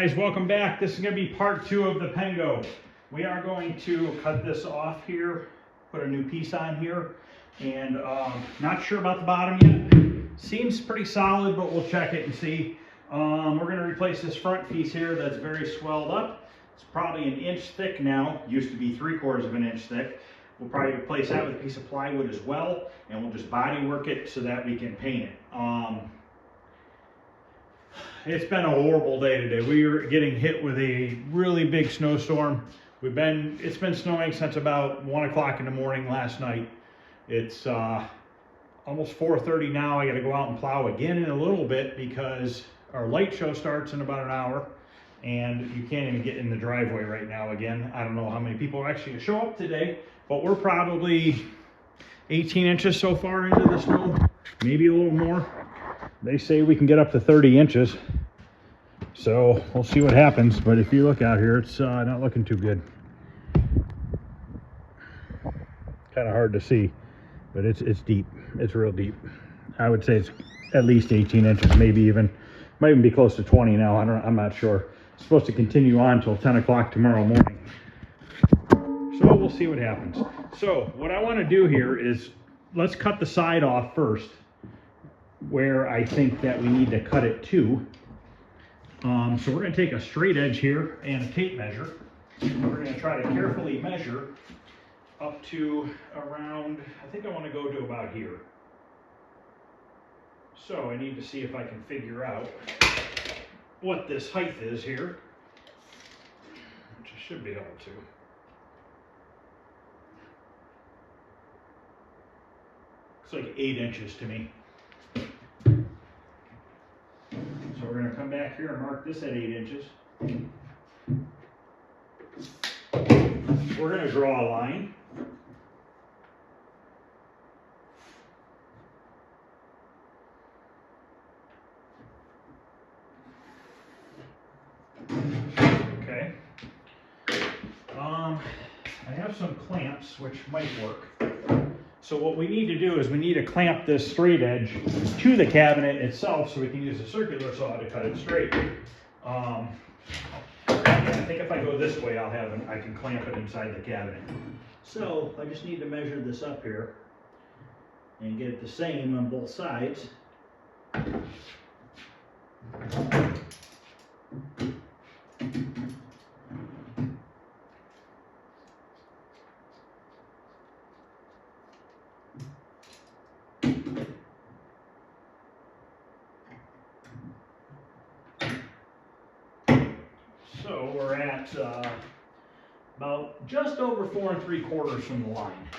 guys, welcome back. This is going to be part 2 of the Pengo. We are going to cut this off here, put a new piece on here, and not sure about the bottom yet. Seems pretty solid, but we'll check it and see. We're going to replace this front piece here that's very swelled up. It's probably an inch thick now. Used to be 3/4 of an inch thick. We'll probably replace that with a piece of plywood as well, and we'll just body work it so that we can paint it. It's been a horrible day today. We are getting hit with a really big snowstorm. It's been snowing since about 1 o'clock in the morning last night. It's almost 4:30 now. I got to go out and plow again in a little bit because our light show starts in about an hour, and you can't even get in the driveway right now again. I don't know how many people actually show up today, but we're probably 18 inches so far into the snow, maybe a little more. They say we can get up to 30 inches. So we'll see what happens. But if you look out here, it's not looking too good. Kind of hard to see, but it's deep. It's real deep. I would say it's at least 18 inches, might even be close to 20 now. I'm not sure. It's supposed to continue on until 10 o'clock tomorrow morning. So we'll see what happens. So what I want to do here is let's cut the side off first, where I think that we need to cut it to. So we're going to take a straight edge here and a tape measure. We're going to try to carefully measure up to around, I think I want to go to about here. So I need to see if I can figure out what this height is here, which I should be able to. Looks like 8 inches to me. So we're going to come back here and mark this at 8 inches. We're going to draw a line. Okay. I have some clamps which might work. So what we need to do is we need to clamp this straight edge to the cabinet itself so we can use a circular saw to cut it straight. I think if I go this way, I can clamp it inside the cabinet. So I just need to measure this up here and get it the same on both sides. So we're at about just over 4 3/4 from the line.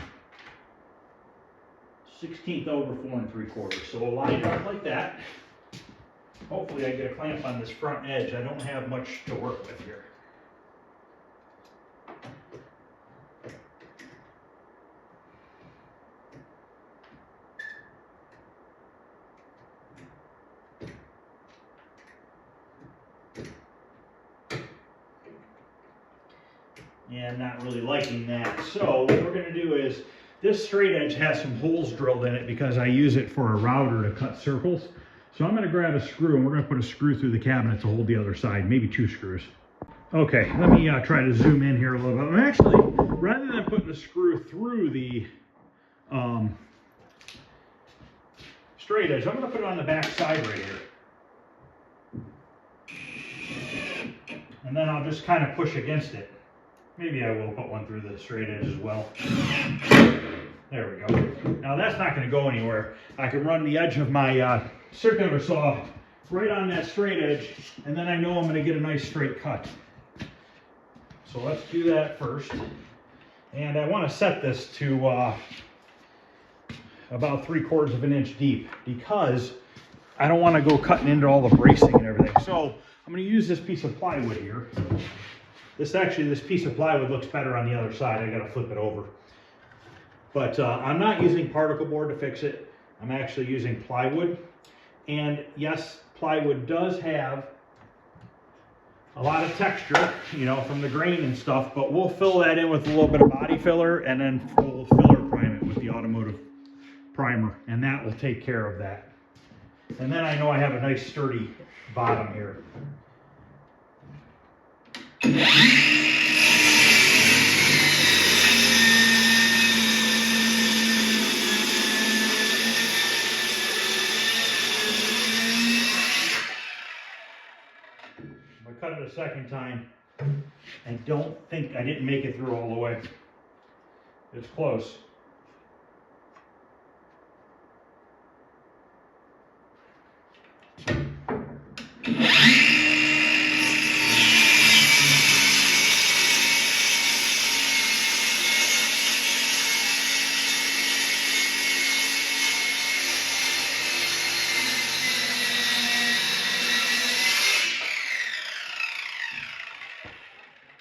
1/16 over 4 3/4. So we'll line it up like that. Hopefully I get a clamp on this front edge. I don't have much to work with here. Yeah, I'm not really liking that. So what we're going to do is, this straight edge has some holes drilled in it because I use it for a router to cut circles. So I'm going to grab a screw and we're going to put a screw through the cabinet to hold the other side, maybe 2 screws. Okay, let me try to zoom in here a little bit. I'm actually, rather than putting a screw through the straight edge, I'm going to put it on the back side right here. And then I'll just kind of push against it. Maybe I will put one through the straight edge as well. There we go. Now that's not going to go anywhere. I can run the edge of my circular saw right on that straight edge, and then I know I'm going to get a nice straight cut. So let's do that first. And I want to set this to about 3/4 of an inch deep because I don't want to go cutting into all the bracing and everything. So I'm going to use this piece of plywood here. This piece of plywood looks better on the other side. I got to flip it over. But I'm not using particle board to fix it. I'm actually using plywood. And yes, plywood does have a lot of texture, you know, from the grain and stuff, but we'll fill that in with a little bit of body filler, and then we'll filler prime it with the automotive primer, and that will take care of that. And then I know I have a nice sturdy bottom here. it a second time. I don't think I didn't make it through all the way. It's close.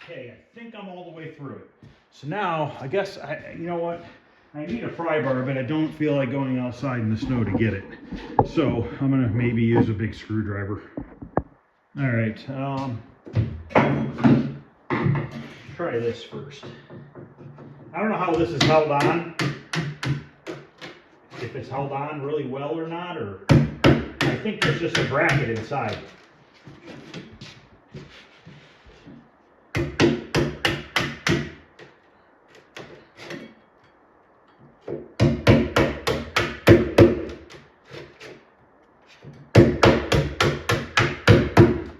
Okay, I think I'm all the way through it. So now, I guess, you know what? I need a pry bar, but I don't feel like going outside in the snow to get it. So I'm gonna maybe use a big screwdriver. All right, try this first. I don't know how this is held on. If it's held on really well or not, or I think there's just a bracket inside.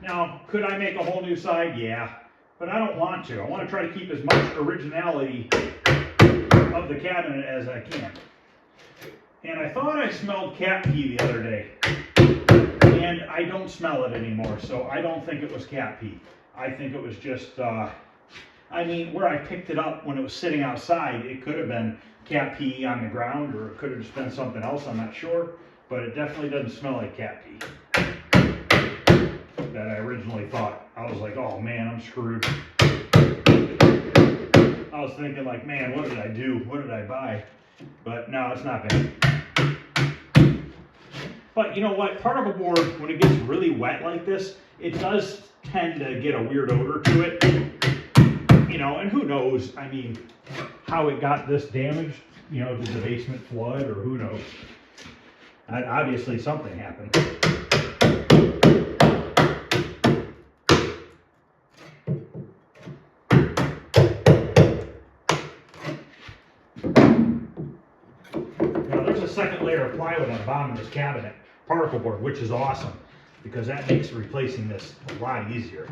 Now, could I make a whole new side? Yeah, but I don't want to. I want to try to keep as much originality of the cabinet as I can. And I thought I smelled cat pee the other day, and I don't smell it anymore, so I don't think it was cat pee. I think it was just, I mean, where I picked it up when it was sitting outside, it could have been cat pee on the ground, or it could have just been something else, I'm not sure, but it definitely doesn't smell like cat pee that I originally thought. I was like, oh man, I'm screwed. I was thinking like, man, what did I do? What did I buy? But no, it's not bad. But you know what? Particle board, when it gets really wet like this, it does tend to get a weird odor to it. You know, and who knows, I mean, how it got this damaged. You know, did the basement flood, or who knows? And obviously something happened. Second layer of plywood on the bottom of this cabinet, particle board, which is awesome because that makes replacing this a lot easier.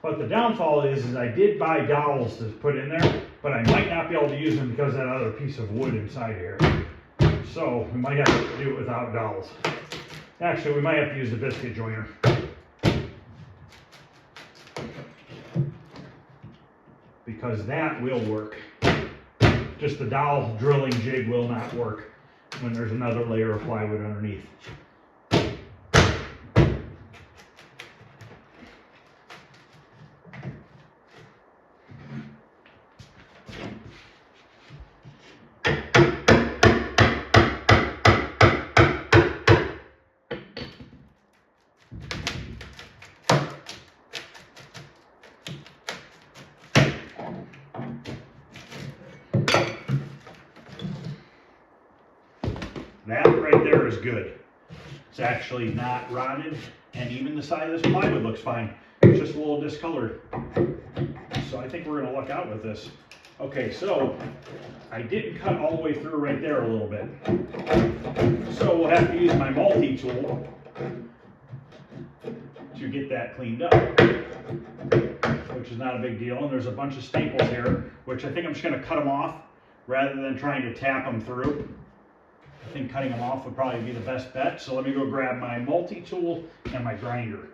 But the downfall is I did buy dowels to put in there, but I might not be able to use them because of that other piece of wood inside here. So we might have to do it without dowels. Actually, we might have to use the biscuit joiner. Because that will work. Just the dowel drilling jig will not work when there's another layer of plywood underneath. That right there is good. It's actually not rotted, and even the side of this plywood looks fine. It's just a little discolored. So I think we're gonna luck out with this. Okay, so I did cut all the way through right there a little bit. So we'll have to use my multi-tool to get that cleaned up, which is not a big deal. And there's a bunch of staples here, which I think I'm just gonna cut them off rather than trying to tap them through. I think cutting them off would probably be the best bet. So let me go grab my multi-tool and my grinder.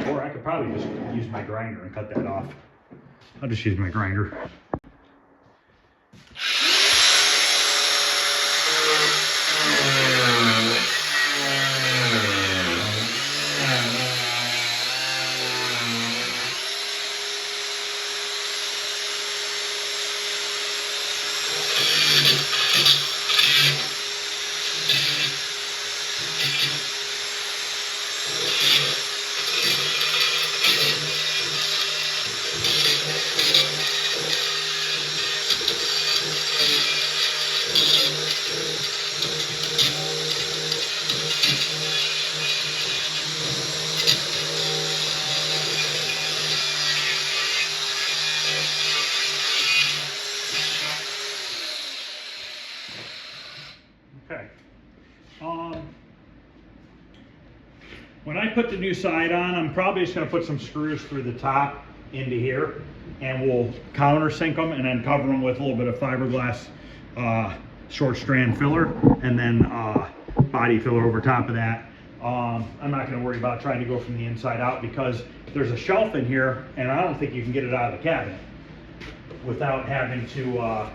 Or I could probably just use my grinder and cut that off. I'll just use my grinder. When I put the new side on, I'm probably just gonna put some screws through the top into here, and we'll countersink them and then cover them with a little bit of fiberglass short strand filler, and then body filler over top of that. I'm not gonna worry about trying to go from the inside out because there's a shelf in here, and I don't think you can get it out of the cabinet without having to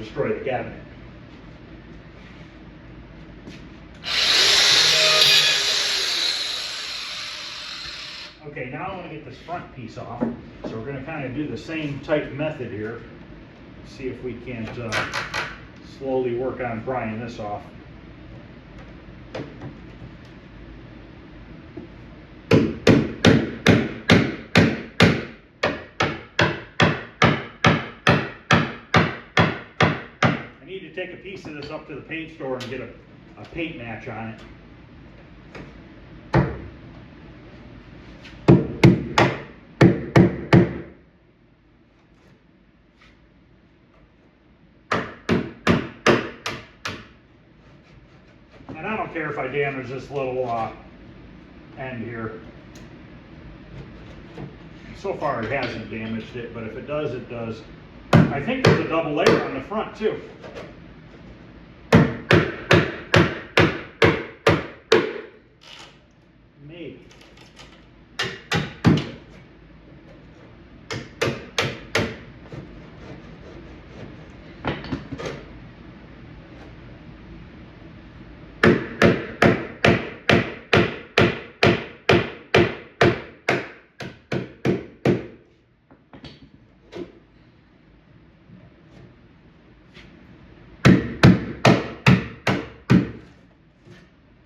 destroy the cabinet. Okay, now I want to get this front piece off, so we're going to kind of do the same type method here. See if we can't slowly work on prying this off. I need to take a piece of this up to the paint store and get a paint match on it. And I don't care if I damage this little end here. So far it hasn't damaged it, but if it does, it does. I think there's a double layer on the front too. Maybe.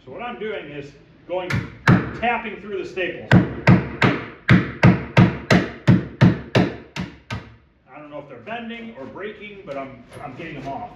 So what I'm doing is tapping through the staples. I don't know if they're bending or breaking, but I'm getting them off.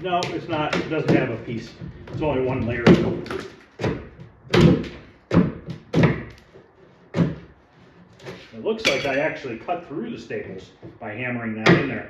No, it's not. It doesn't have a piece. It's only one layer. It looks like I actually cut through the staples by hammering that in there.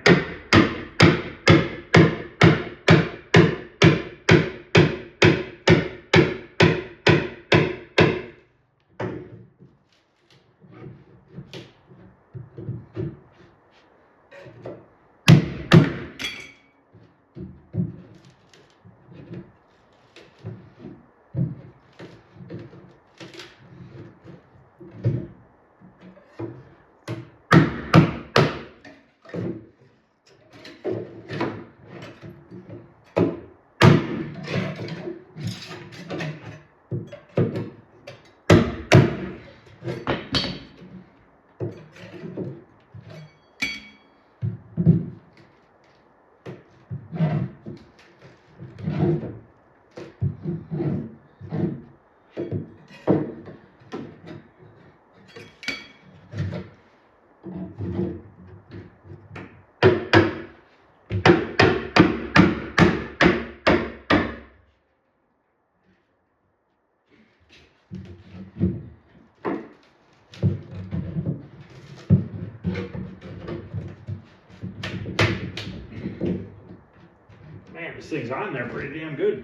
This thing's on there pretty damn good.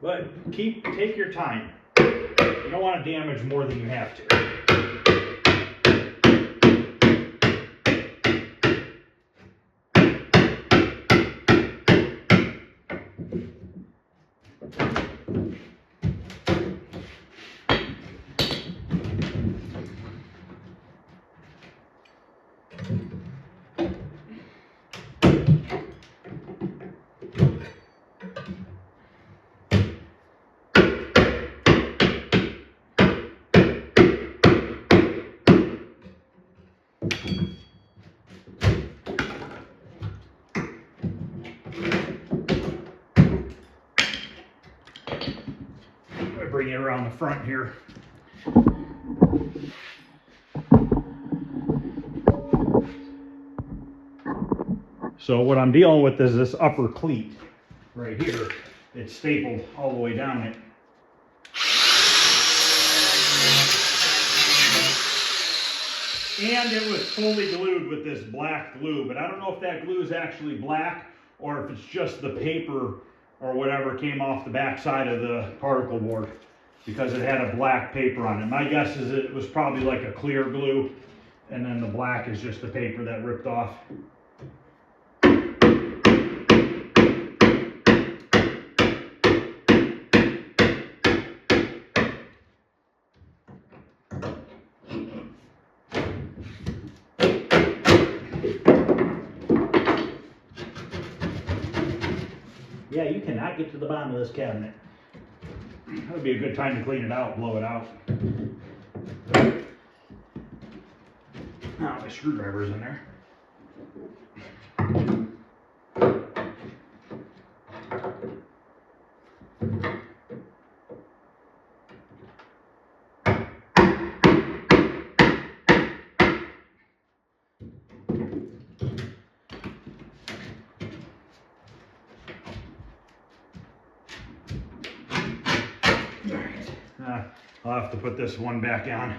But take your time. You don't want to damage more than you have to. Bring it around the front here. So what I'm dealing with is this upper cleat right here. It's stapled all the way down it. And it was fully glued with this black glue, but I don't know if that glue is actually black or if it's just the paper or whatever came off the back side of the particle board, because it had a black paper on it. My guess is it was probably like a clear glue, and then the black is just the paper that ripped off. Yeah, you cannot get to the bottom of this cabinet. That would be a good time to clean it out, blow it out. Now my screwdriver's in there. I'll have to put this one back on.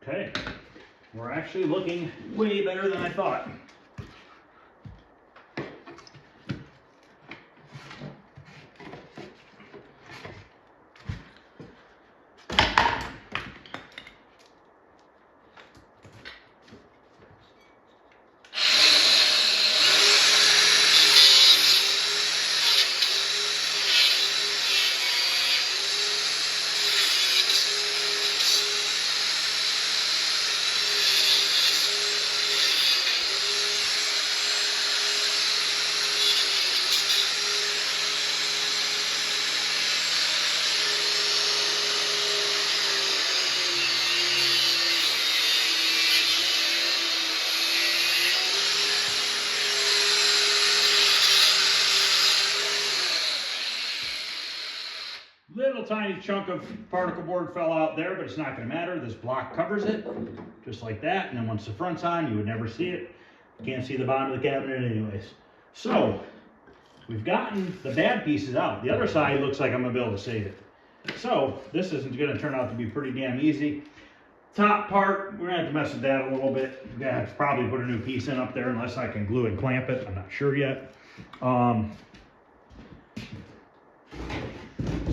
Okay, we're actually looking way better than I thought. Little tiny chunk of particle board fell out there, but it's not going to matter. This block covers it, just like that. And then once the front's on, you would never see it. You can't see the bottom of the cabinet anyways. So we've gotten the bad pieces out. The other side looks like I'm going to be able to save it. So this is going to turn out to be pretty damn easy. Top part, we're going to have to mess with that a little bit. We're going to have to probably put a new piece in up there unless I can glue and clamp it. I'm not sure yet.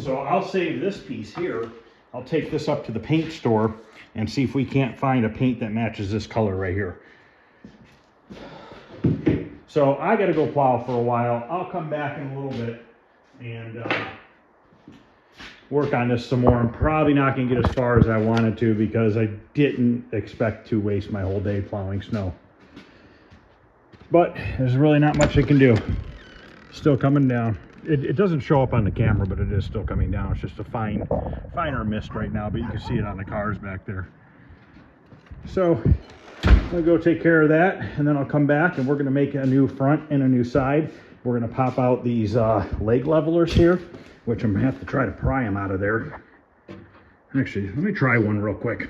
So I'll save this piece here. I'll take this up to the paint store and see if we can't find a paint that matches this color right here. So I got to go plow for a while. I'll come back in a little bit and work on this some more. I'm probably not going to get as far as I wanted to because I didn't expect to waste my whole day plowing snow. But there's really not much I can do. Still coming down. It doesn't show up on the camera, but it is still coming down. It's just a finer mist right now, but you can see it on the cars back there. So I'm gonna go take care of that, and then I'll come back and we're gonna make a new front and a new side. We're gonna pop out these leg levelers here, which I'm gonna have to try to pry them out of there. Actually, let me try one real quick.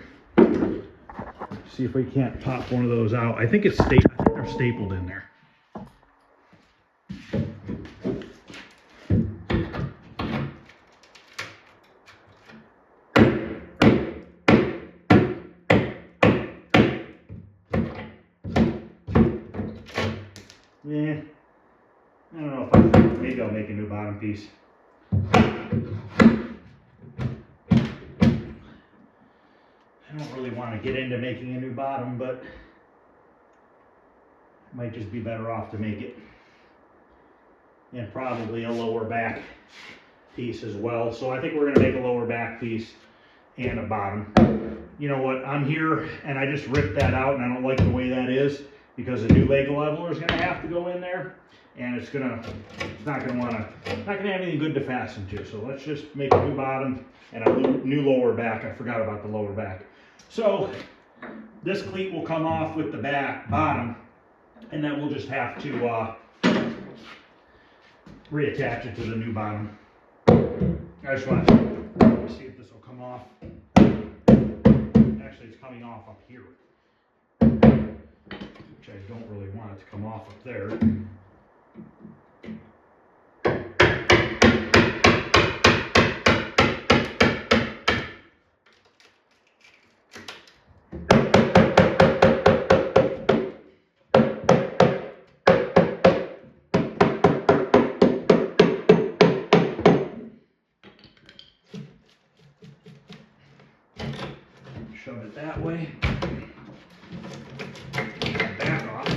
See if we can't pop one of those out. I think they're stapled in there. Yeah, I don't know if maybe I'll make a new bottom piece. I don't really want to get into making a new bottom, but it might just be better off to make it. And probably a lower back piece as well. So I think we're going to make a lower back piece and a bottom. You know what, I'm here and I just ripped that out and I don't like the way that is, because the new leg leveler is going to have to go in there, and it's not going to have anything good to fasten to. So let's just make a new bottom and a new lower back. I forgot about the lower back. So this cleat will come off with the bottom, and then we'll just have to reattach it to the new bottom. I just want to see if this will come off. Actually, it's coming off up here, which I don't really want it to come off up there. Shove it that way. Back off.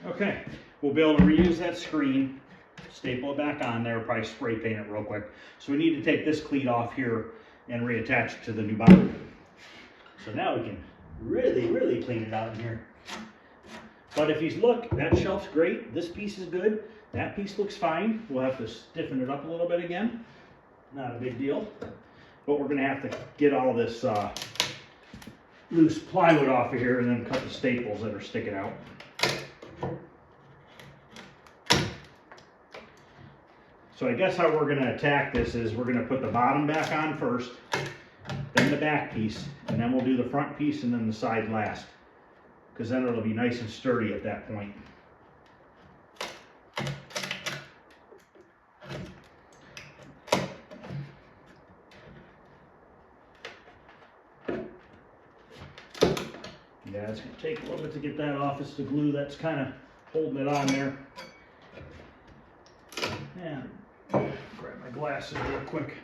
Okay, we'll be able to reuse that screen, staple it back on there, probably spray paint it real quick. So we need to take this cleat off here and reattach it to the new bottom. So now we can really clean it out in here. But if you look, that shelf's great. This piece is good. That piece looks fine. We'll have to stiffen it up a little bit again. Not a big deal. But we're gonna have to get all this loose plywood off of here and then cut the staples that are sticking out. So I guess how we're going to attack this is we're going to put the bottom back on first, then the back piece, and then we'll do the front piece and then the side last, because then it'll be nice and sturdy at that point. Yeah, it's going to take a little bit to get that off. It's the glue that's kind of holding it on there. And grab my glasses real quick.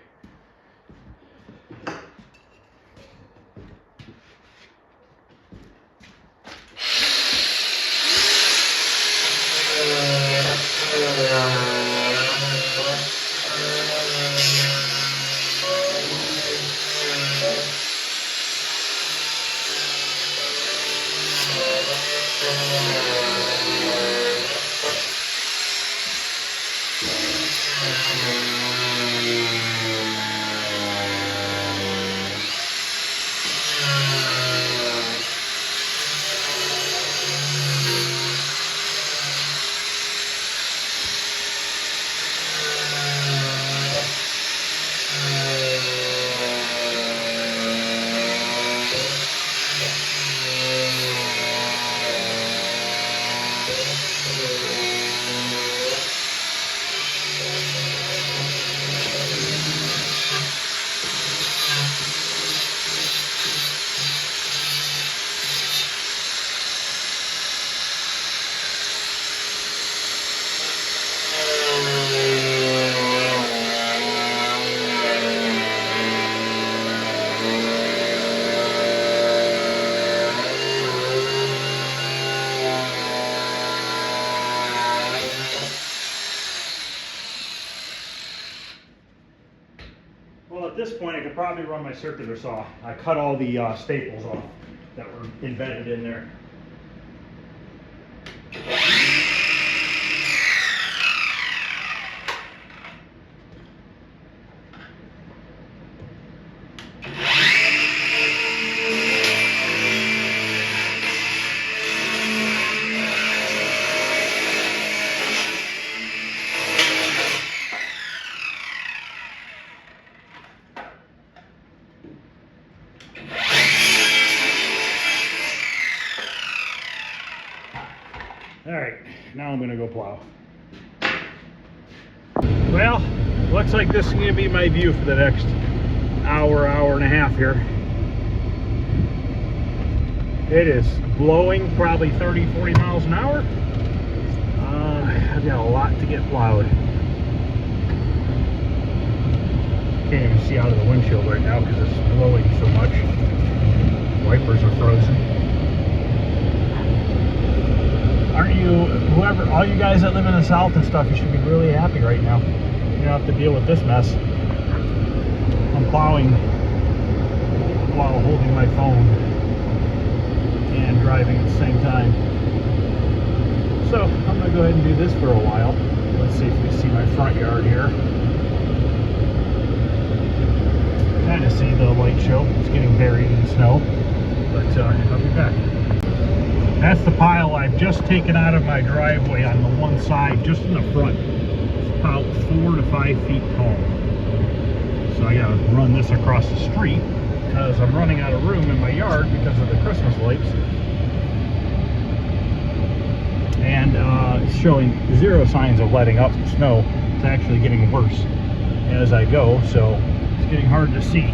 at this point, I could probably run my circular saw. I cut all the staples off that were embedded in there. All right, now I'm gonna go plow. Well, looks like this is gonna be my view for the next hour, hour and a half here. It is blowing probably 30, 40 miles an hour. I've got a lot to get plowed. Can't even see out of the windshield right now because it's blowing so much. Wipers are frozen. Aren't you, whoever, all you guys that live in the South and stuff, you should be really happy right now. You don't have to deal with this mess. I'm plowing while holding my phone and driving at the same time. So I'm gonna go ahead and do this for a while. Let's see if we see my front yard here. Kind of see the light show. It's getting buried in snow, but I'll be back. That's the pile I've just taken out of my driveway on the one side, just in the front. It's about 4 to 5 feet tall. So I gotta run this across the street because I'm running out of room in my yard because of the Christmas lights. And it's showing zero signs of letting up. The snow, it's actually getting worse as I go, so it's getting hard to see.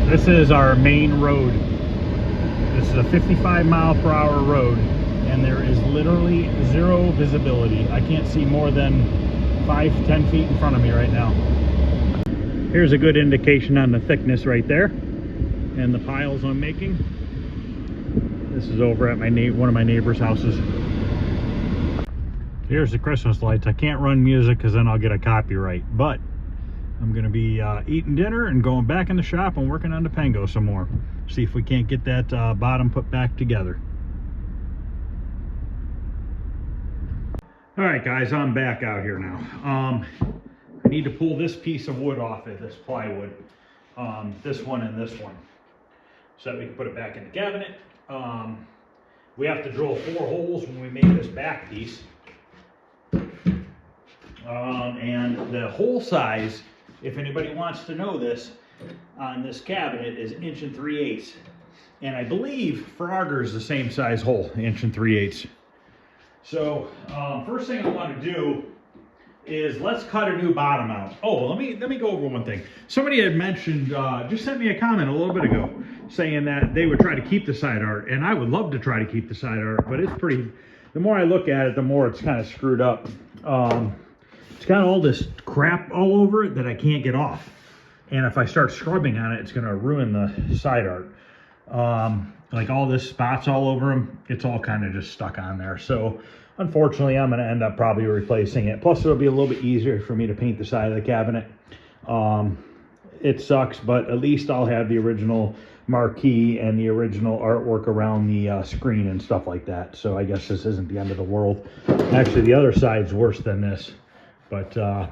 This is our main road. This is a 55-mile-per-hour road, and there is literally zero visibility. I can't see more than 5 to 10 feet in front of me right now. Here's a good indication on the thickness right there and the piles I'm making. This is over at one of my neighbor's houses. Here's the Christmas lights. I can't run music because then I'll get a copyright, but I'm going to be eating dinner and going back in the shop and working on the Pengo some more. See if we can't get that bottom put back together. All right, guys, I'm back out here now. I need to pull this piece of wood off of this plywood, this one and this one, so that we can put it back in the cabinet. We have to drill 4 holes when we make this back piece. And the hole size, if anybody wants to know this, on this cabinet is 1 3/8 inches. And I believe Frogger is the same size hole, 1 3/8 inches. So first thing I want to do is let's cut a new bottom out. Oh, let me go over one thing. Somebody had mentioned, just sent me a comment a little bit ago saying that they would try to keep the side art, and I would love to try to keep the side art, but it's pretty, the more I look at it, the more it's kind of screwed up. It's got all this crap all over it that I can't get off. And if I start scrubbing on it, it's gonna ruin the side art. Like all this spots all over them, it's all kind of just stuck on there. So unfortunately, I'm gonna end up probably replacing it. Plus it'll be a little bit easier for me to paint the side of the cabinet. It sucks, but at least I'll have the original marquee and the original artwork around the screen and stuff like that. So I guess this isn't the end of the world. Actually, the other side's worse than this, but I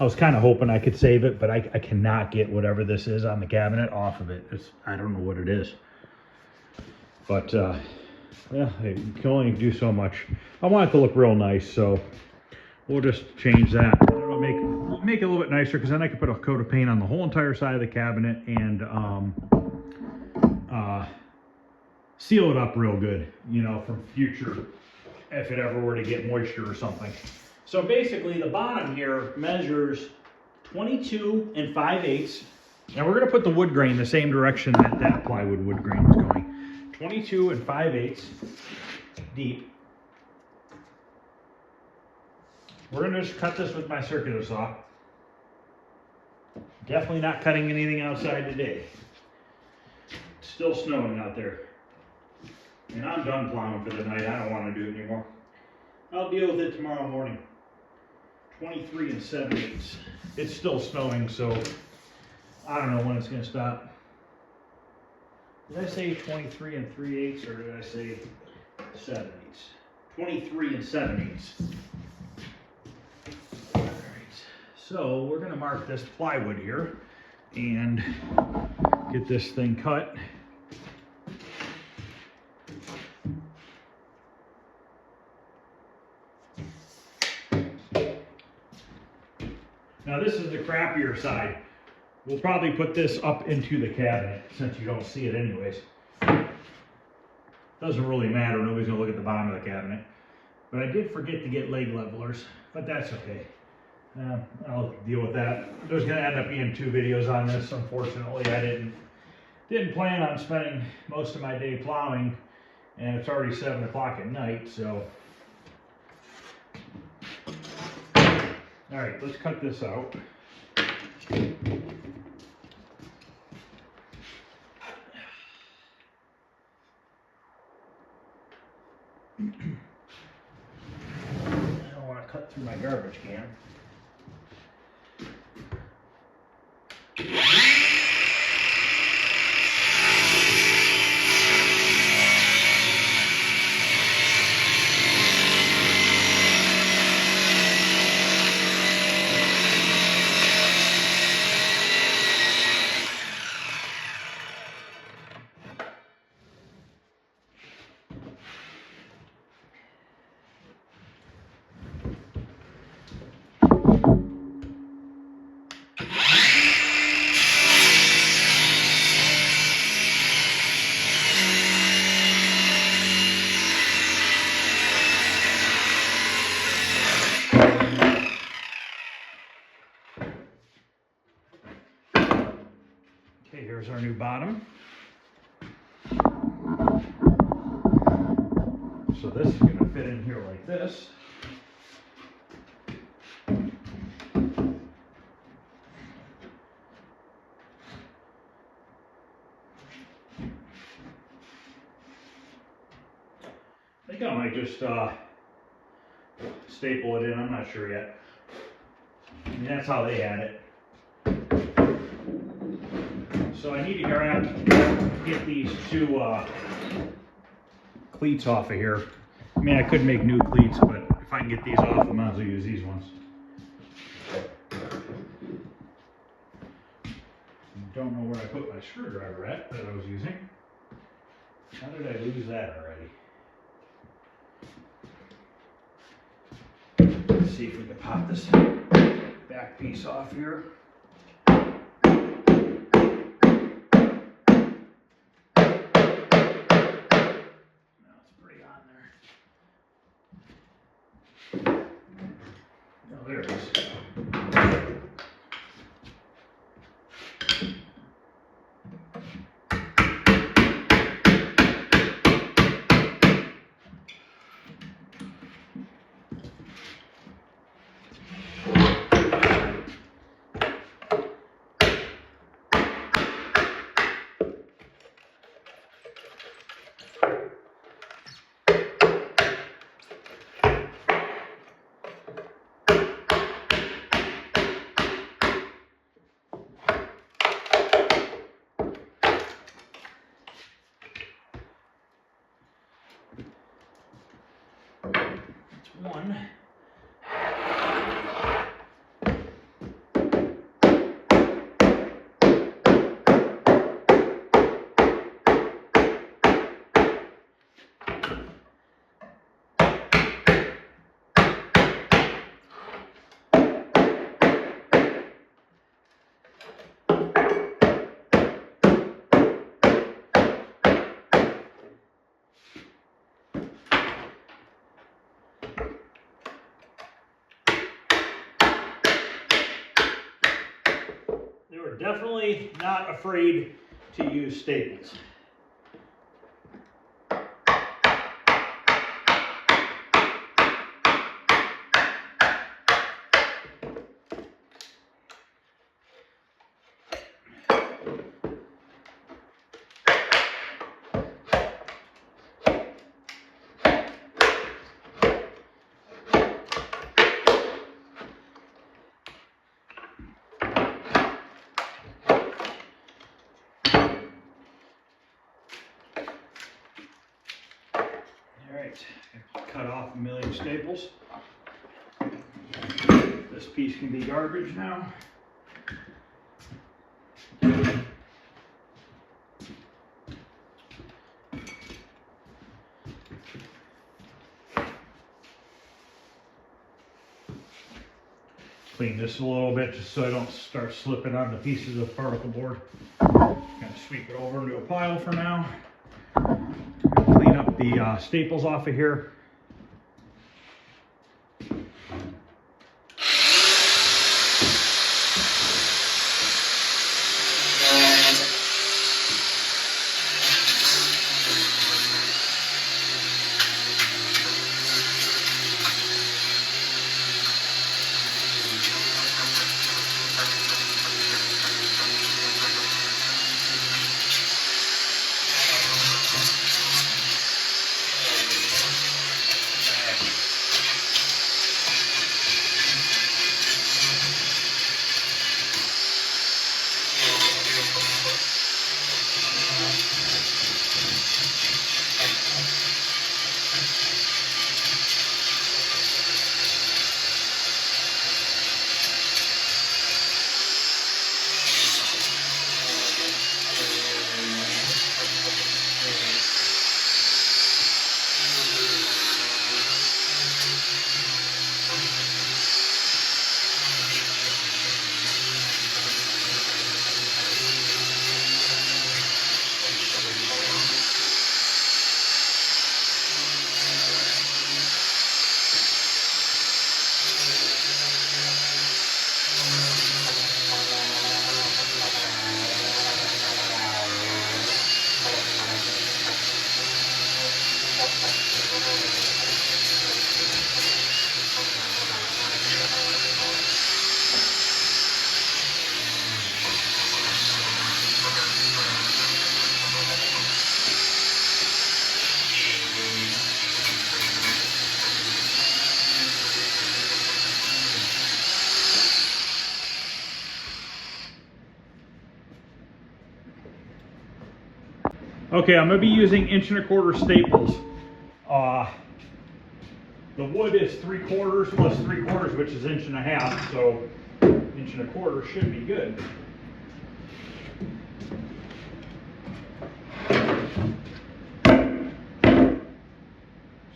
was kind of hoping I could save it, but I cannot get whatever this is on the cabinet off of it. I don't know what it is. But, yeah, you can only do so much. I want it to look real nice, so we'll just change that. It'll make it a little bit nicer, because then I can put a coat of paint on the whole entire side of the cabinet and seal it up real good, you know, from future, if it ever were to get moisture or something. So basically the bottom here measures 22 5/8. Now we're gonna put the wood grain the same direction that that plywood wood grain is going. 22 5/8 deep. We're gonna just cut this with my circular saw. Definitely not cutting anything outside today. It's still snowing out there. And I'm done plowing for the night. I don't want to do it anymore. I'll deal with it tomorrow morning. 23 and 7/8. It's still snowing, so I don't know when it's gonna stop. Did I say 23 and 3/8 or did I say 7/8? 23 and 7/8. All right, so we're gonna mark this plywood here and get this thing cut. Now this is the crappier side. We'll probably put this up into the cabinet since you don't see it anyways. Doesn't really matter, nobody's gonna look at the bottom of the cabinet. But I did forget to get leg levelers, but that's okay. I'll deal with that. There's gonna end up being 2 videos on this. Unfortunately, I didn't plan on spending most of my day plowing, and it's already 7 o'clock at night, so. All right, let's cut this out. I don't want to cut through my garbage can. Okay, here's our new bottom. So this is going to fit in here like this. I think I might just staple it in, I'm not sure yet. I mean, that's how they had it. So I need to get these 2 cleats off of here. I mean, I could make new cleats, but if I can get these off, I might as well use these ones. Don't know where I put my screwdriver at that I was using. How did I lose that already? Let's see if we can pop this back piece off here. There it is. One. They were definitely not afraid to use staples. a million staples. This piece can be garbage now. Clean this a little bit just so I don't start slipping on the pieces of particle board. Kind of sweep it over into a pile for now. Clean up the staples off of here. Okay, I'm going to be using 1¼ staples. The wood is 3/4 plus 3/4, which is 1.5 inches, so 1¼ inches should be good.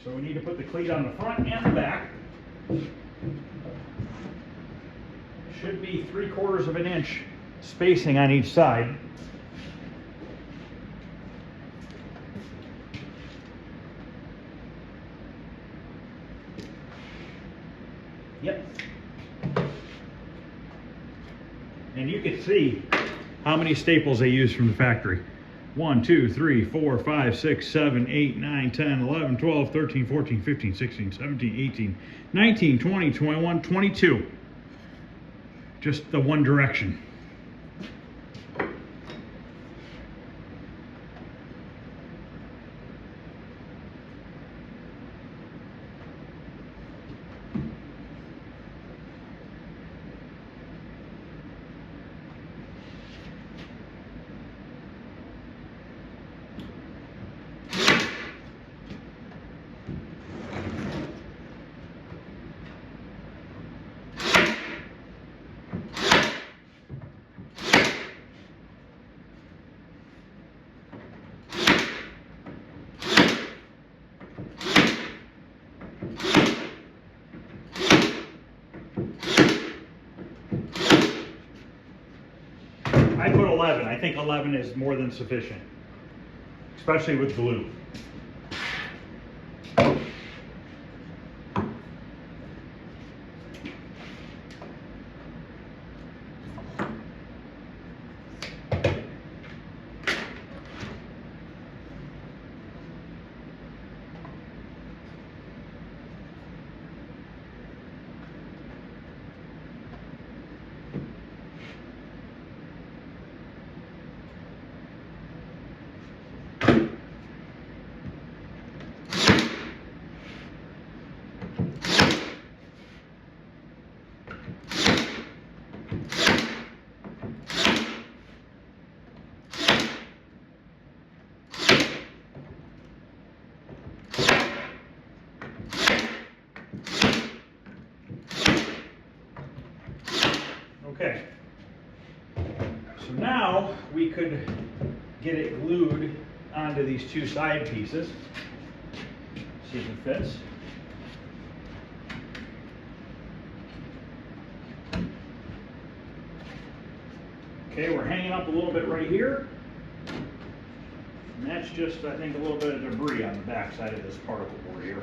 So we need to put the cleat on the front and the back. Should be 3/4 inch spacing on each side. Yep. And you can see how many staples they use from the factory. 1, 2, 3, 4, 5, 6, 7, 8, 9, 10, 11, 12, 13, 14, 15, 16, 17, 18, 19, 20, 21, 22. Just the one direction. I put 11. I think 11 is more than sufficient, especially with glue. Okay, so now we could get it glued onto these two side pieces. See if it fits. Okay, we're hanging up a little bit right here. And that's just, I think, a little bit of debris on the back side of this particle board here.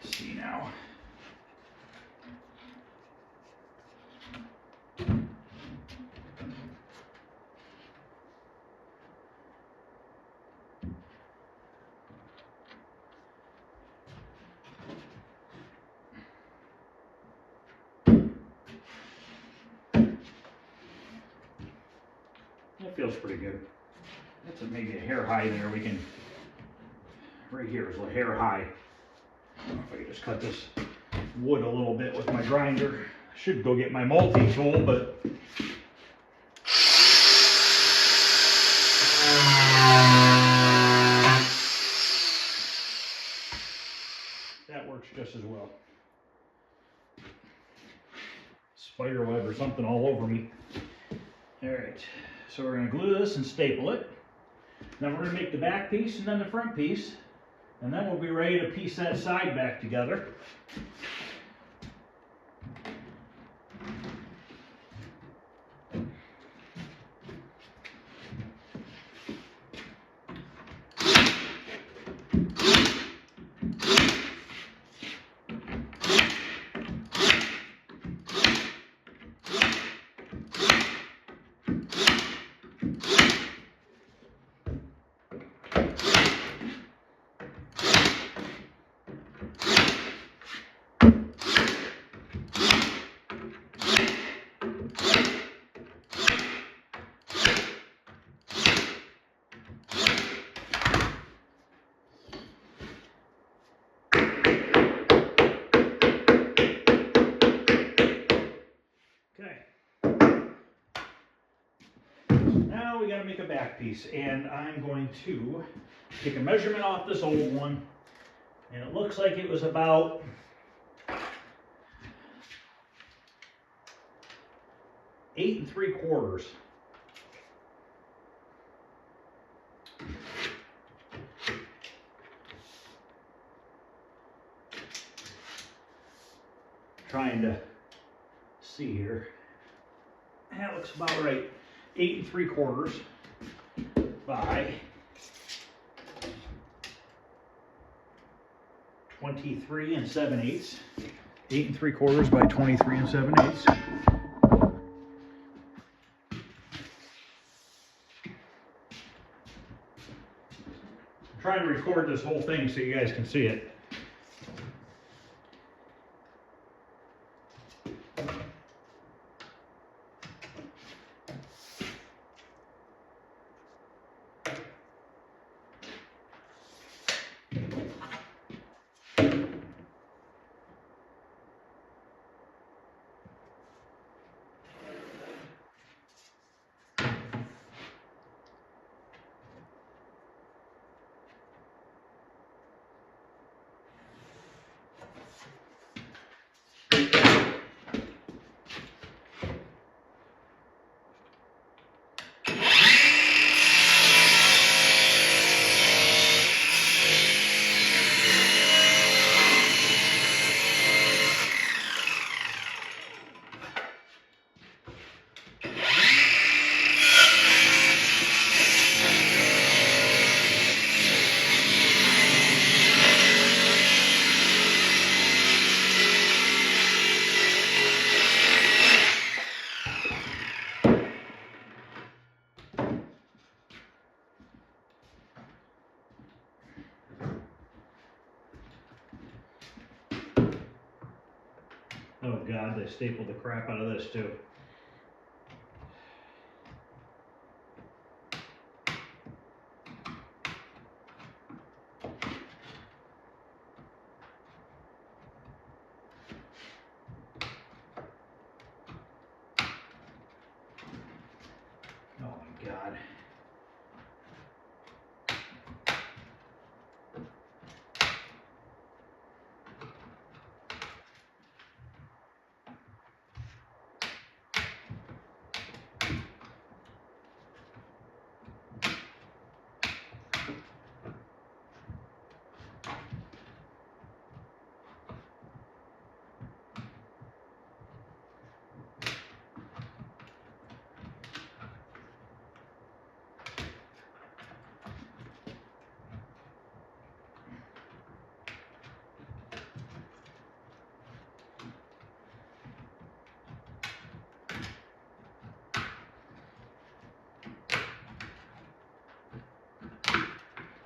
Let's see now. That feels pretty good. That's maybe a hair high there. We can, right here is a hair high. I don't know if I can just cut this wood a little bit with my grinder. I should go get my multi-tool, but that works just as well. Spider web or something all over me. All right, so we're going to glue this and staple it. Then we're going to make the back piece and then the front piece. And then we'll be ready to piece that side back together. Now we got to make a back piece, and I'm going to take a measurement off this old one, and it looks like it was about 8 3/4. Trying to see here. That looks about right. 8 3/4 by 23 7/8. 8 3/4 by 23 7/8. I'm trying to record this whole thing so you guys can see it. Oh God, they stapled the crap out of this too. Oh my God.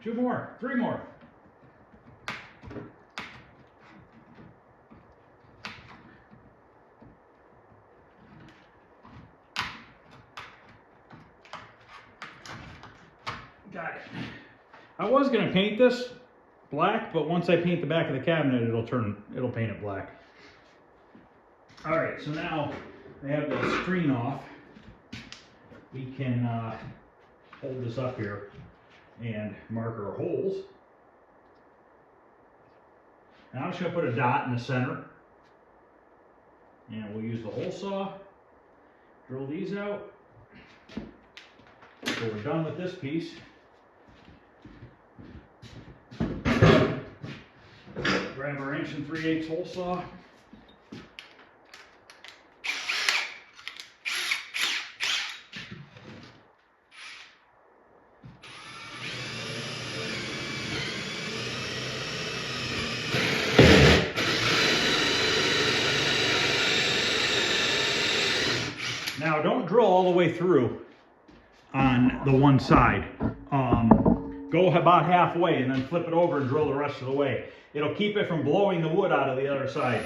2 more, 3 more. Got it. I was gonna paint this black, but once I paint the back of the cabinet, it'll paint it black. All right, so now I have the screen off. We can hold this up here and mark our holes. Now I'm just gonna put a dot in the center, and we'll use the hole saw, drill these out. So we're done with this piece. Grab our 1 3/8 hole saw. Now don't drill all the way through on the one side. Go about halfway and then flip it over and drill the rest of the way. It'll keep it from blowing the wood out of the other side.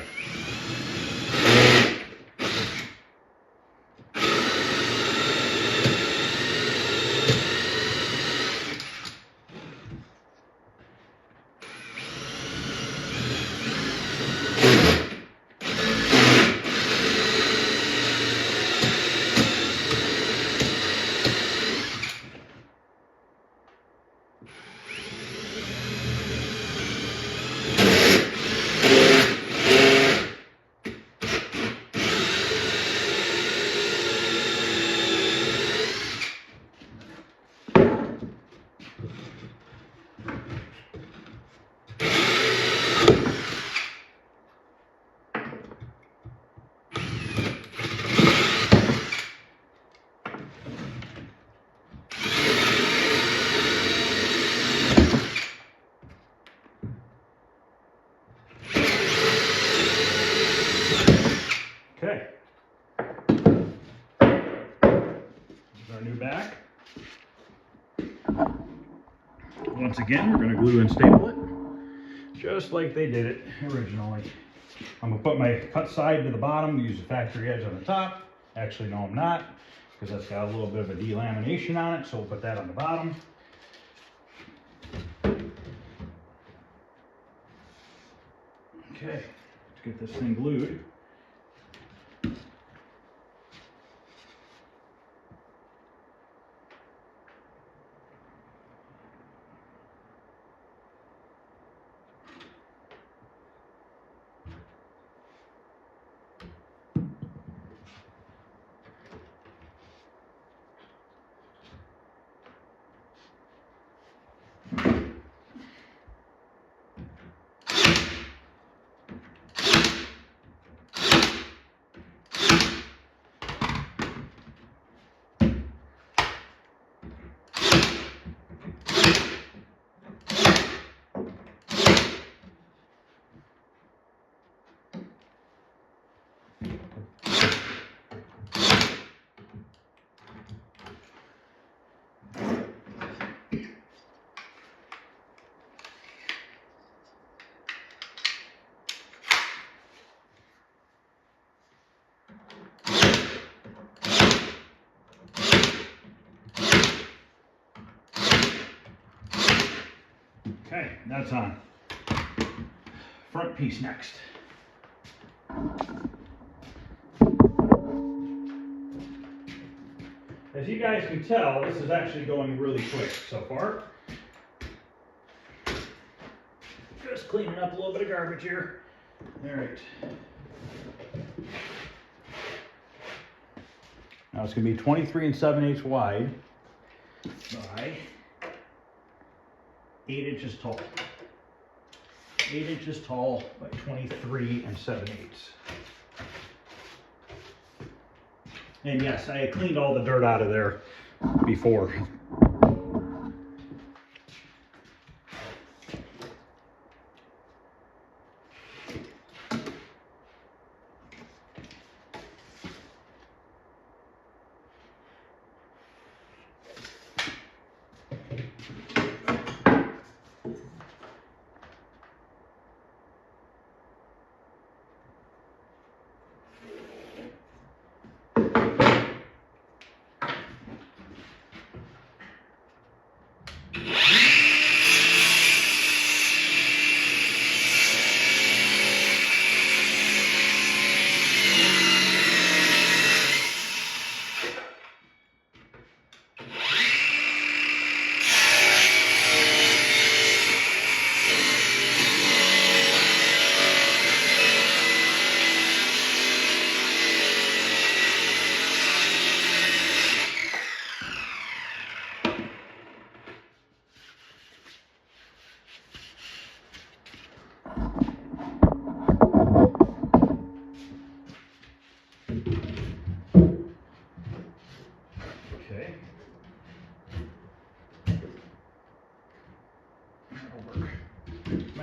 Okay. Here's our new back. Once again, we're going to glue and staple it, just like they did it originally. I'm going to put my cut side to the bottom, use the factory edge on the top. Actually, no, I'm not, because that's got a little bit of a delamination on it, so we'll put that on the bottom. Okay, let's get this thing glued. Okay, that's on. Front piece next. As you guys can tell, this is actually going really quick so far. Just cleaning up a little bit of garbage here. All right. Now it's going to be 23 7/8 wide by 8 inches tall. 8 inches tall by 23 7/8. And yes, I had cleaned all the dirt out of there before.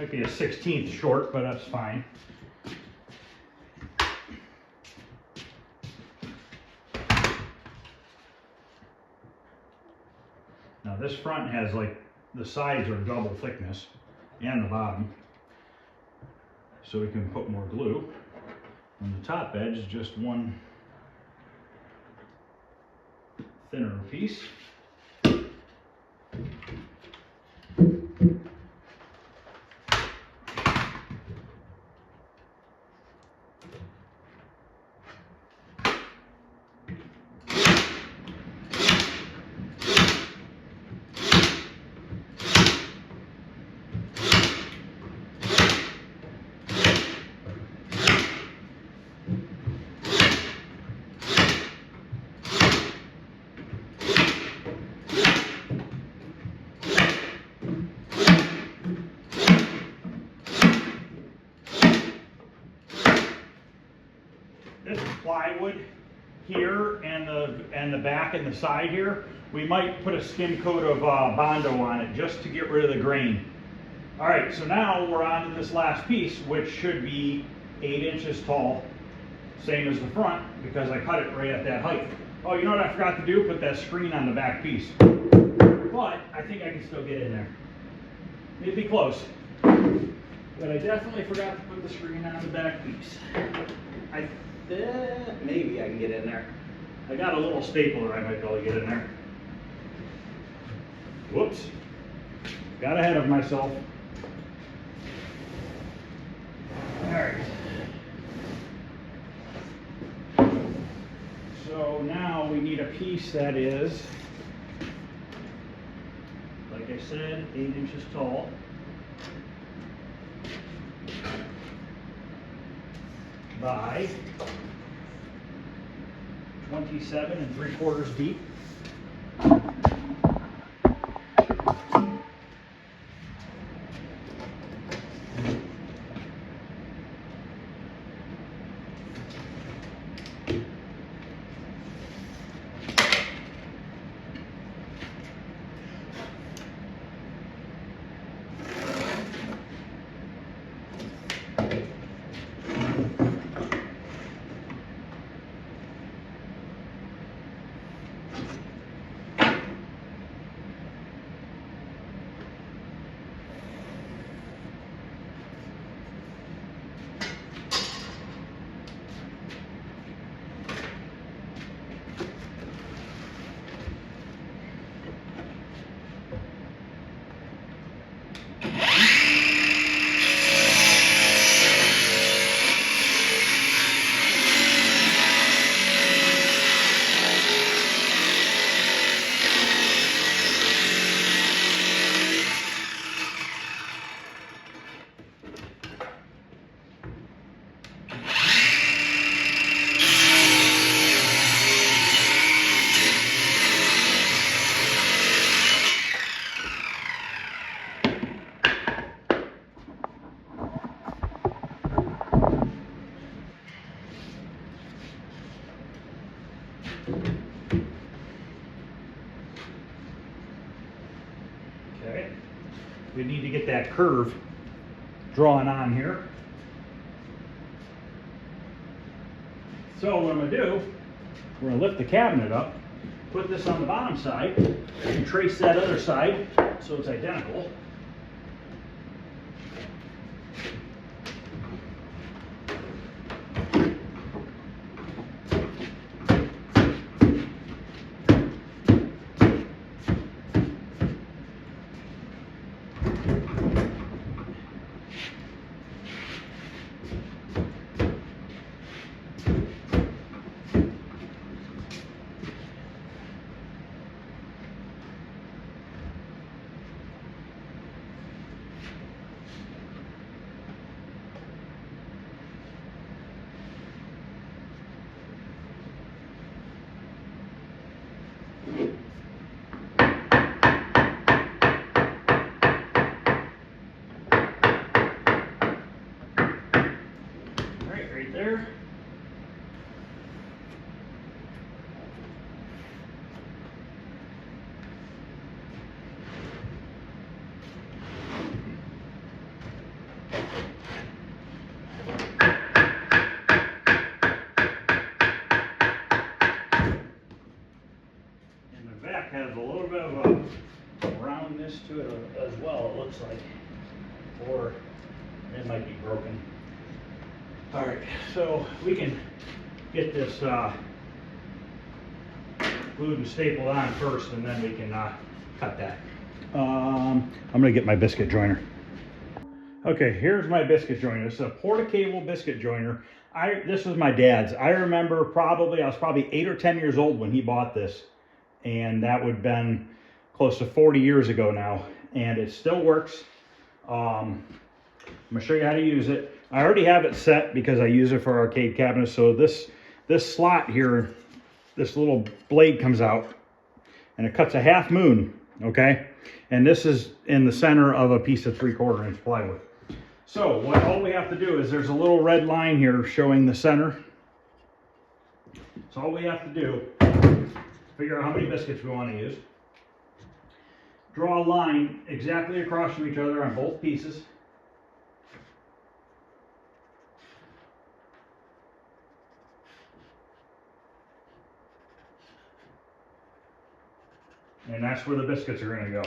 Might be a 1/16 short, but that's fine. Now this front has like, the sides are double thickness and the bottom. So we can put more glue. And the top edge is just one thinner piece. This plywood here and the back and the side here, we might put a skim coat of Bondo on it just to get rid of the grain. All right, so now we're on to this last piece, which should be 8 inches tall, same as the front, because I cut it right at that height. Oh, you know what I forgot to do? Put that screen on the back piece. But I think I can still get in there. It'd be close. But I definitely forgot to put the screen on the back piece. Maybe I can get in there. I got a little stapler, I might be able to get in there. Whoops. Got ahead of myself. All right. So now we need a piece that is, like I said, 8 inches tall. By 27 3/4 deep. Okay, we need to get that curve drawn on here. So what I'm going to do, we're going to lift the cabinet up, put this on the bottom side, and trace that other side so it's identical. has a little bit of a roundness to it as well, it looks like. Or it might be broken. All right, so we can get this glued and stapled on first, and then we can cut that. I'm gonna get my biscuit joiner. Okay, here's my biscuit joiner. This is a Porta-Cable biscuit joiner. This was my dad's. I remember I was probably 8 or 10 years old when he bought this, and that would have been close to 40 years ago now, and it still works. I'm gonna show you how to use it. I already have it set because I use it for arcade cabinets. So this slot here, this little blade comes out, and it cuts a half moon, okay? And this is in the center of a piece of 3/4 inch plywood. So all we have to do is there's a little red line here showing the center. So all we have to do, figure out how many biscuits we want to use. Draw a line exactly across from each other on both pieces. And that's where the biscuits are going to go.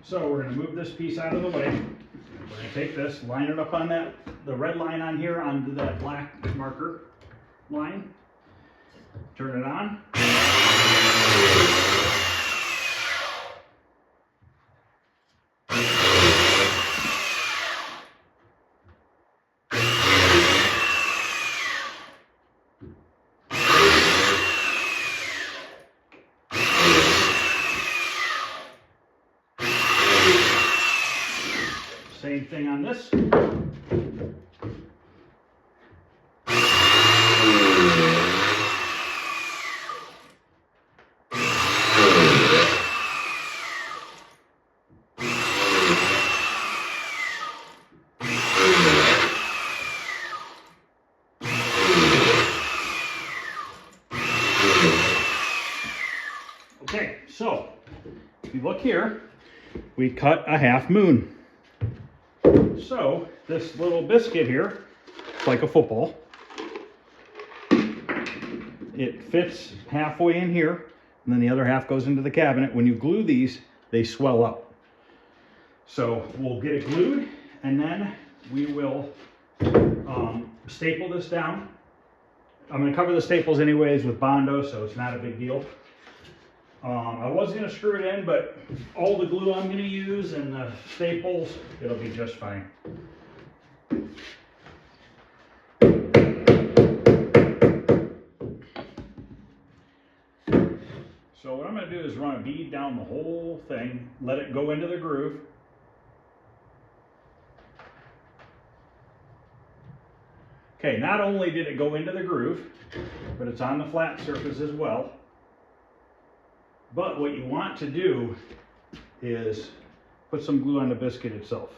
So we're going to move this piece out of the way. We're going to take this, line it up on the red line on here onto that black marker line. Turn it on. Same thing on this. Okay, so if you look here, we cut a half moon. So this little biscuit here, it's like a football. It fits halfway in here, and then the other half goes into the cabinet. When you glue these, they swell up. So we'll get it glued, and then we will staple this down. I'm going to cover the staples anyways with Bondo, so it's not a big deal. I was going to screw it in, but all the glue I'm going to use and the staples, it'll be just fine. So what I'm going to do is run a bead down the whole thing, let it go into the groove. Okay, not only did it go into the groove, but it's on the flat surface as well. But what you want to do is put some glue on the biscuit itself,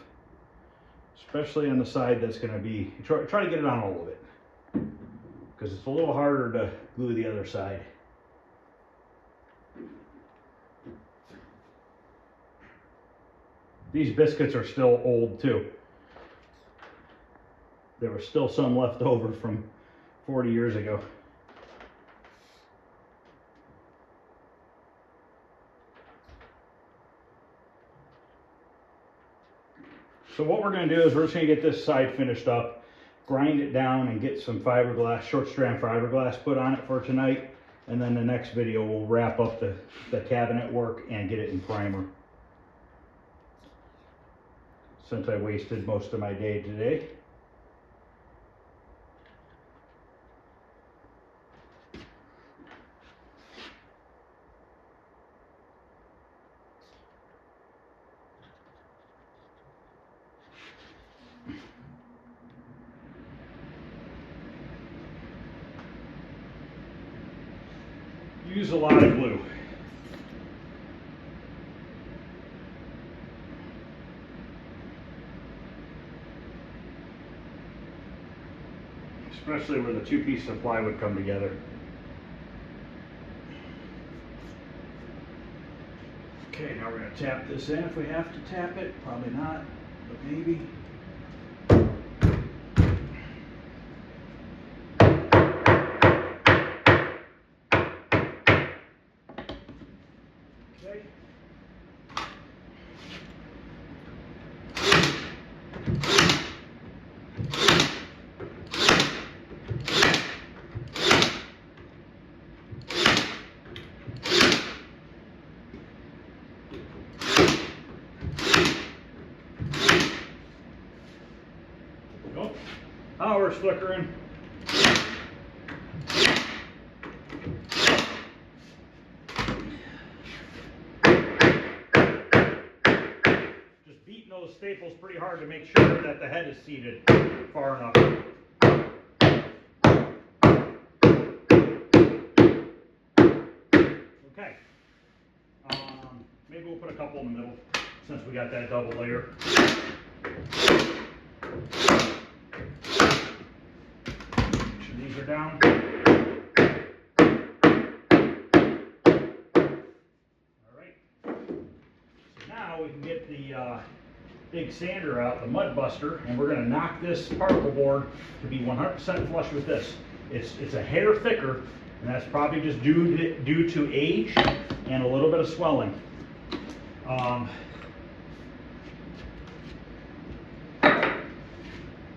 especially on the side that's going to be, try to get it on all of it, because it's a little harder to glue the other side. These biscuits are still old too. There was still some left over from 40 years ago. So what we're going to do is we're just going to get this side finished up, grind it down, and get some fiberglass, short strand fiberglass put on it for tonight. And then the next video we'll wrap up the cabinet work and get it in primer. Since I wasted most of my day today. Use a lot of glue. Especially where the two pieces of plywood come together. Okay, now we're going to tap this in if we have to tap it. Probably not, but maybe. Power's flickering. Just beating those staples pretty hard to make sure that the head is seated far enough. Okay. Maybe we'll put a couple in the middle since we got that double layer. Make sure these are down. All right. So now we can get the big sander out, the mud buster, and we're going to knock this particle board to be 100% flush with this. It's a hair thicker, and that's probably just due to age and a little bit of swelling.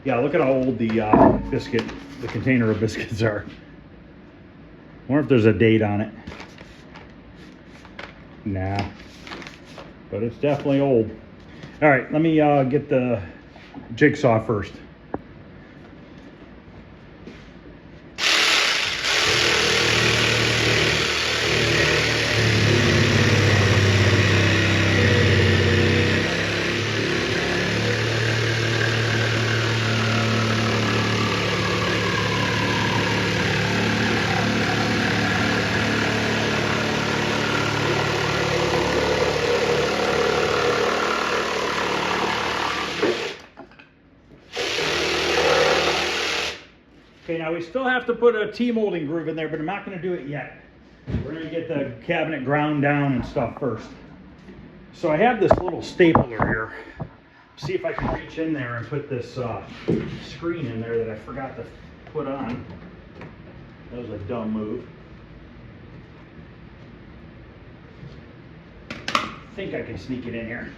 Yeah, look at how old the container of biscuits are. I wonder if there's a date on it. Nah, but it's definitely old. All right, let me get the jigsaw first. Okay, now we still have to put a T-molding groove in there, but I'm not going to do it yet. We're going to get the cabinet ground down and stuff first. So I have this little stapler here. See if I can reach in there and put this screen in there that I forgot to put on. That was a dumb move. I think I can sneak it in here.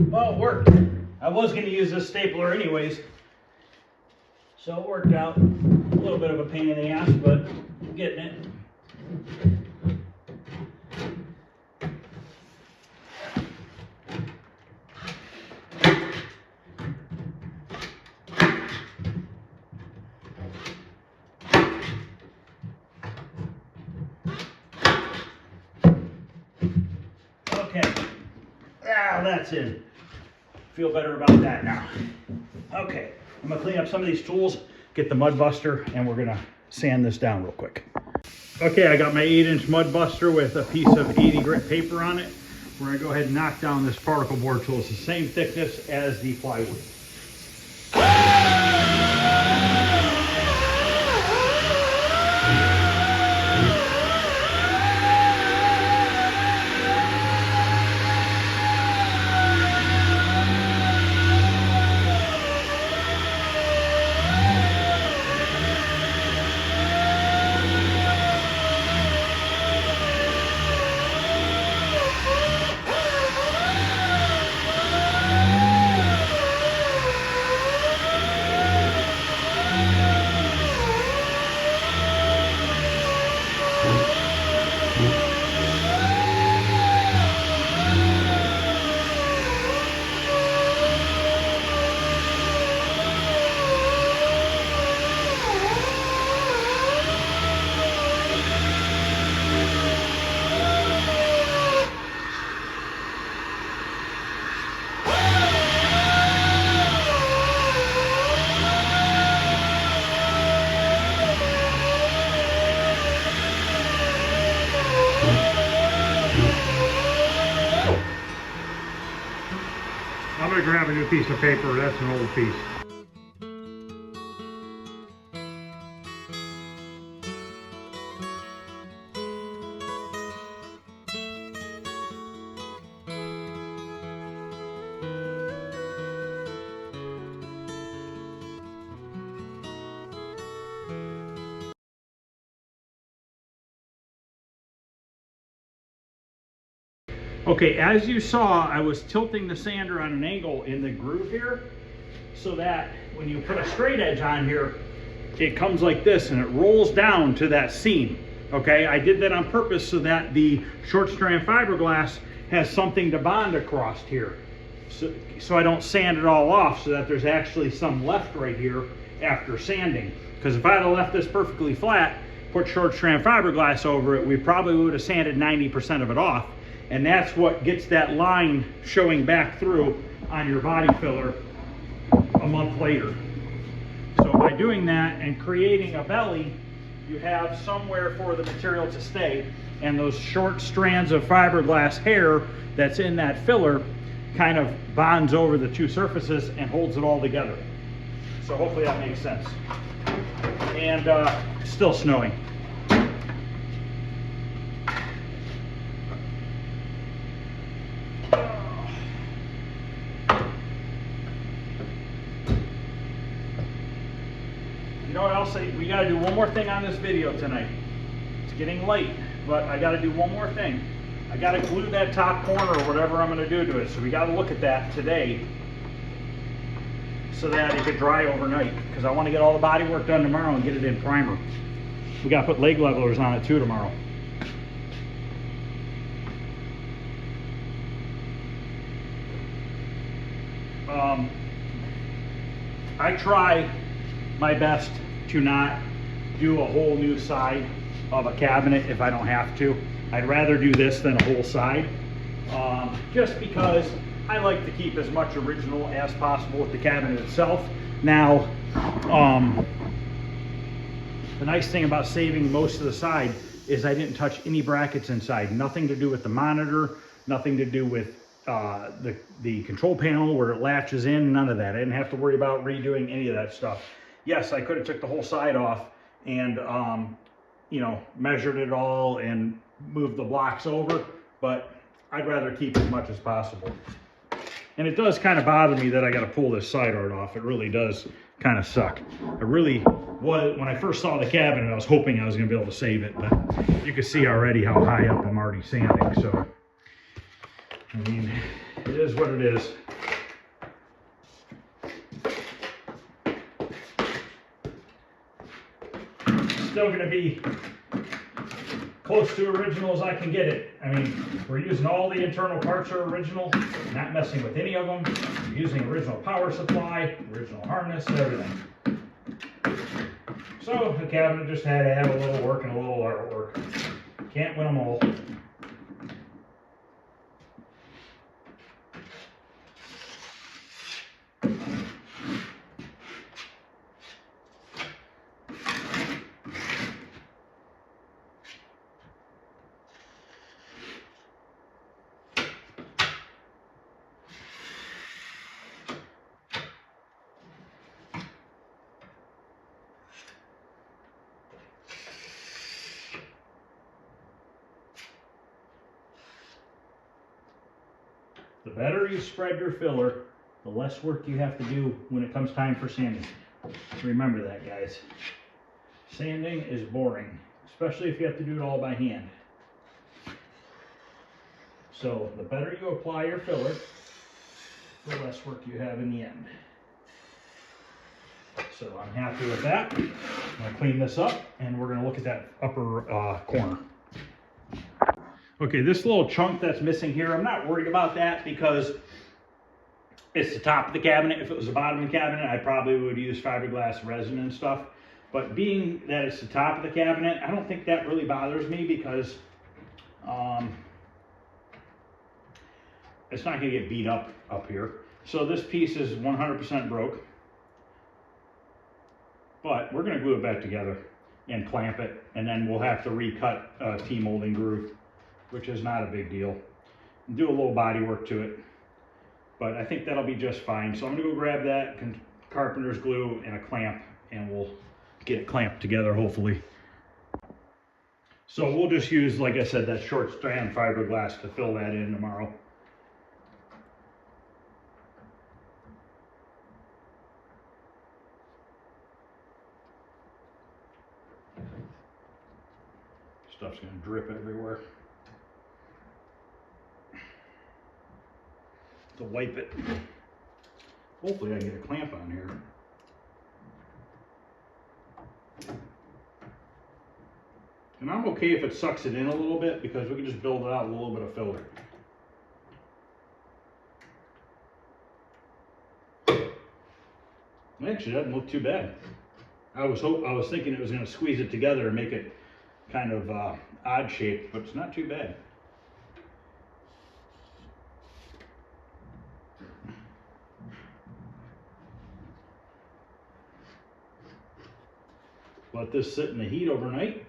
Well, it worked. I was going to use this stapler anyways, so it worked out. A little bit of a pain in the ass, but I'm getting it. Okay, now that's in. Feel better about that now. Okay, I'm gonna clean up some of these tools, get the mud buster, and we're gonna sand this down real quick. Okay, I got my 8-inch mud buster with a piece of 80 grit paper on it. We're gonna go ahead and knock down this particle board tool. It's the same thickness as the plywood. gotta grab a new piece of paper. That's an old piece. Okay, as you saw, I was tilting the sander on an angle in the groove here so that when you put a straight edge on here, it comes like this and it rolls down to that seam. Okay, I did that on purpose so that the short strand fiberglass has something to bond across here. So I don't sand it all off, so that there's actually some left right here after sanding. Because if I had left this perfectly flat, put short strand fiberglass over it, we probably would have sanded 90% of it off. And that's what gets that line showing back through on your body filler a month later. So by doing that and creating a belly, you have somewhere for the material to stay, and those short strands of fiberglass hair that's in that filler kind of bonds over the two surfaces and holds it all together. So hopefully that makes sense. And it's still snowing. You know what else? We got to do one more thing on this video tonight. It's getting late, but I got to do one more thing. I got to glue that top corner or whatever I'm going to do to it. So we got to look at that today so that it could dry overnight, because I want to get all the body work done tomorrow and get it in primer. We got to put leg levelers on it too tomorrow. I try my best to not do a whole new side of a cabinet if I don't have to. I'd rather do this than a whole side, just because I like to keep as much original as possible with the cabinet itself. Now, the nice thing about saving most of the side is I didn't touch any brackets inside. Nothing to do with the monitor, nothing to do with the control panel where it latches in, none of that. I didn't have to worry about redoing any of that stuff. Yes, I could have took the whole side off and you know, measured it all and moved the blocks over, but I'd rather keep as much as possible. And it does kind of bother me that I got to pull this side art off. It really does kind of suck. I really was, when I first saw the cabinet, I was hoping I was going to be able to save it, but you can see already how high up I'm already sanding. So, I mean, it is what it is. Still going to be close to original as I can get it. I mean, we're using all the internal parts are original, not messing with any of them. We're using original power supply, original harness, everything. So the cabinet just had to have a little work and a little artwork. Can't win them all. The better you spread your filler, the less work you have to do when it comes time for sanding. Remember that, guys. Sanding is boring, especially if you have to do it all by hand. So the better you apply your filler, the less work you have in the end. So I'm happy with that. I'm going to clean this up and we're going to look at that upper corner. Okay, this little chunk that's missing here, I'm not worried about that because it's the top of the cabinet. If it was the bottom of the cabinet, I probably would use fiberglass resin and stuff. But being that it's the top of the cabinet, I don't think that really bothers me because it's not going to get beat up here. So this piece is 100% broke. But we're going to glue it back together and clamp it, and then we'll have to recut a T-molding groove, which is not a big deal. Do a little body work to it. but I think that'll be just fine. So I'm gonna go grab that carpenter's glue and a clamp, and we'll get it clamped together hopefully. So we'll just use, like I said, that short strand fiberglass to fill that in tomorrow. Stuff's gonna drip everywhere. To wipe it. Hopefully I can get a clamp on here. And I'm okay if it sucks it in a little bit, because we can just build it out with a little bit of filler. Actually, that doesn't look too bad. I was thinking it was going to squeeze it together and make it kind of odd shaped, but it's not too bad. Let this sit in the heat overnight.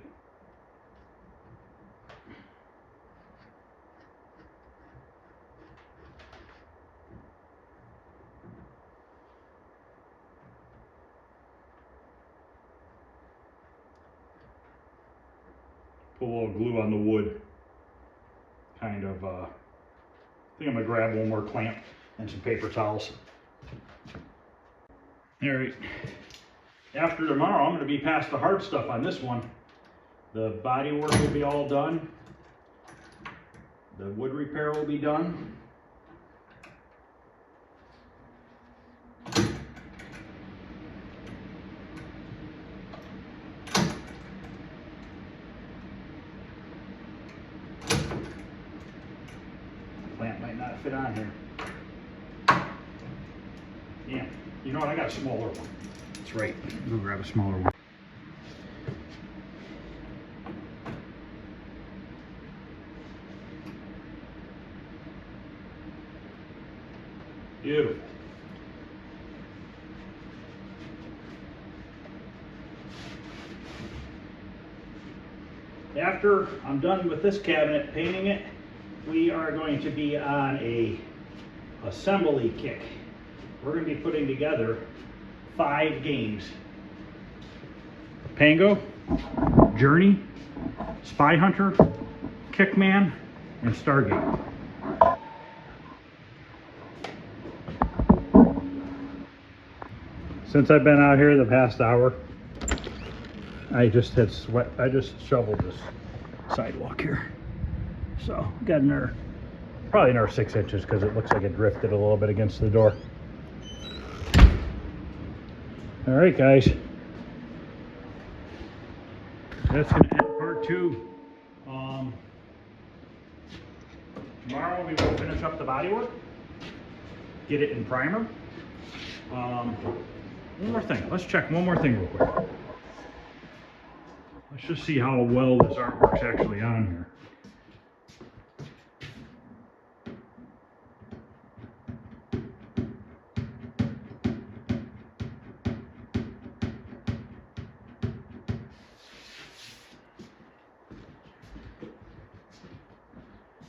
Put a little glue on the wood. Kind of, I think I'm gonna grab one more clamp and some paper towels. All right. After tomorrow, I'm going to be past the hard stuff on this one. The body work will be all done. The wood repair will be done. Plant might not fit on here. Yeah, you know what? I got a smaller one. That's right. We'll grab a smaller one. Beautiful. After I'm done with this cabinet painting it, we are going to be on a assembly kick. We're going to be putting together 5 games. Pengo, Journey, Spy Hunter, Kickman, and Stargate. Since I've been out here the past hour, I just had sweat. I just shoveled this sidewalk here. So got another, probably another 6 inches, because it looks like it drifted a little bit against the door. All right, guys. That's gonna end part 2. Tomorrow we will finish up the bodywork, get it in primer. One more thing. Let's check one more thing real quick. Let's just see how well this artwork's actually on here.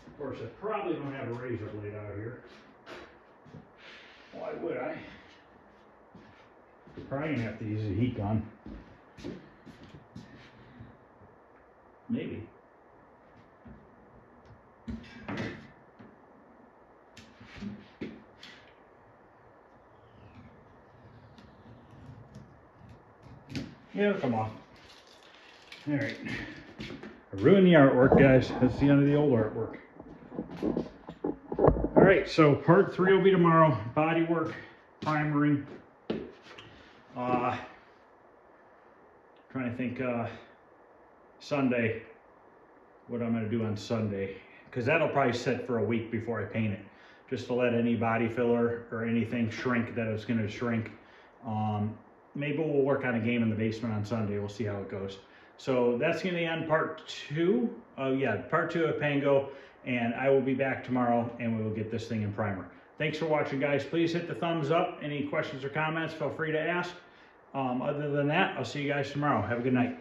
Of course, I probably don't have a razor blade out here. Why would I? Probably gonna have to use a heat gun. Maybe. Yeah, it'll come off. All right. I ruined the artwork, guys. That's the end of the old artwork. All right, so part 3 will be tomorrow. Body work, primering. Trying to think Sunday, what I'm going to do on Sunday, because that'll probably sit for a week before I paint it, just to let any body filler or anything shrink that it's going to shrink. Maybe we'll work on a game in the basement on Sunday. We'll see how it goes. So that's going to end part 2. Part 2 of Pengo, and I will be back tomorrow and we will get this thing in primer. Thanks for watching, guys. Please hit the thumbs up. Any questions or comments, feel free to ask. Other than that, I'll see you guys tomorrow. Have a good night.